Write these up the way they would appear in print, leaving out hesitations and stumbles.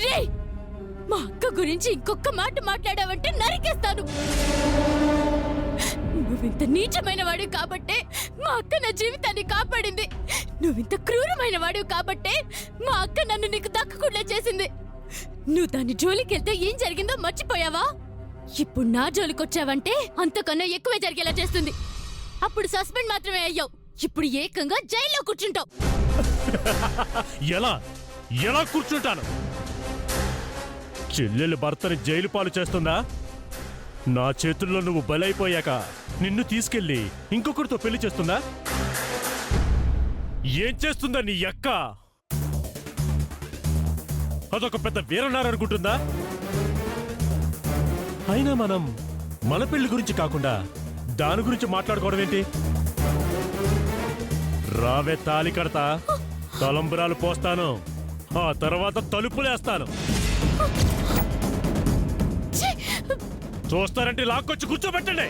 రే, మా అక్క గురించి ఇంకొక మాట మాట్లాడావంటే నరికేస్తాను. నువ్వింత నీచమైన వాడు కాబట్టే మా అక్క నా జీవితాన్ని కాపాడింది. నువ్వింత క్రూరమైన వాడు కాబట్టే మా అక్క నన్ను నీకు దక్కకుండా చేసింది. నువ్వు దాని జోలికెళ్తే ఏం జరిగిందో మర్చిపోయావా? ఇప్పుడు నా జోలికొచ్చావంటే అంతకన్నా ఎక్కువే జరిగేలా చేస్తుంది. అప్పుడు సస్పెండ్ మాత్రమే అయ్యావు, ఇప్పుడు ఏకంగా జైల్లో కూర్చుంటావు. ఎలా ఎలా కూర్చుంటాను? చెల్లెలు భర్తని జైలు పాలు చేస్తుందా? నా చేతుల్లో నువ్వు బలైపోయాక నిన్ను తీసుకెళ్లి ఇంకొకరితో పెళ్లి చేస్తుందా? ఏం చేస్తుందా నీ అక్క? అదొక పెద్ద వీరనారనుకుంటుందా? అయినా మనం మన పెళ్లి గురించి కాకుండా దాని గురించి మాట్లాడుకోవడం ఏంటి? రావే, తాళి కడతా, తలంబరాలు పోస్తాను, ఆ తర్వాత తలుపులేస్తాను. చూస్తారంటే లాక్కొచ్చి కూర్చోబెట్టండి.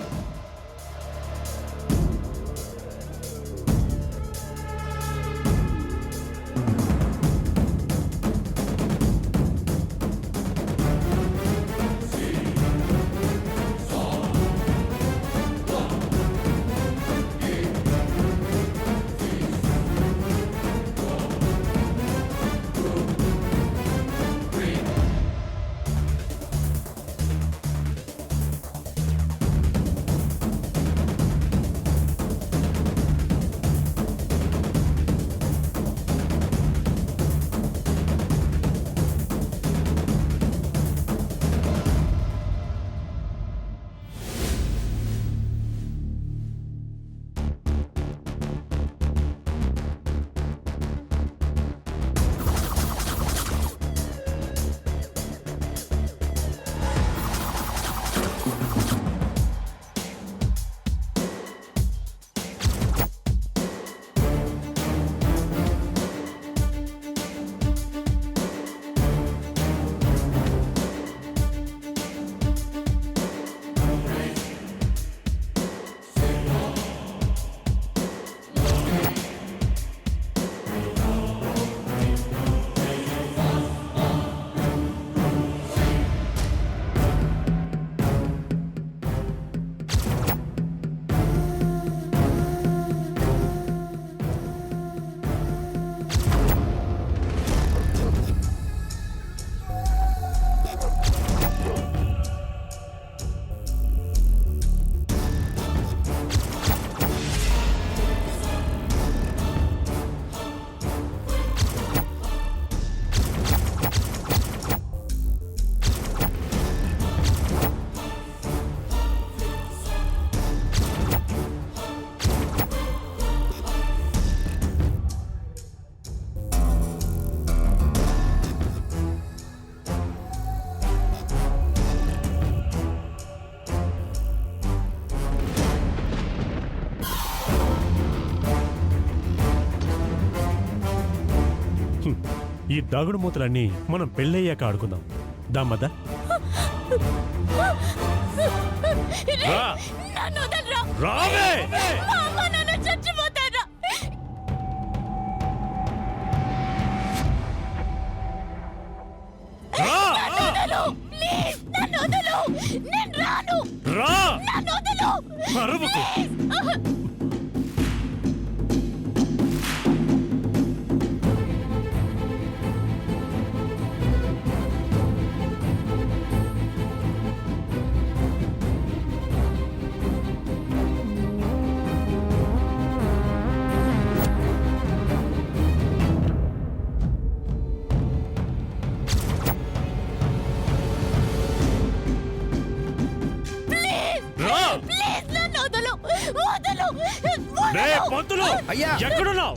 ఈ దాగుడు మూతలన్నీ మనం పెళ్ళయ్యాక ఆడుకుందాం. దామ్మద్దా రావే. రా, అరవకు. ఎక్కడున్నావు?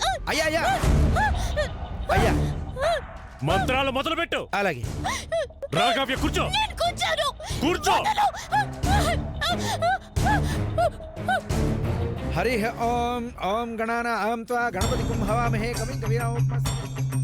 మంత్రాలు మొదలు పెట్టు. అలాగే. రాఘవ్య, కూర్చో. కూర్చో. హరి ఓం ఓం గణానాం త్వా గణపతిం హవామహే కవిం కవీనాముపమస్మహే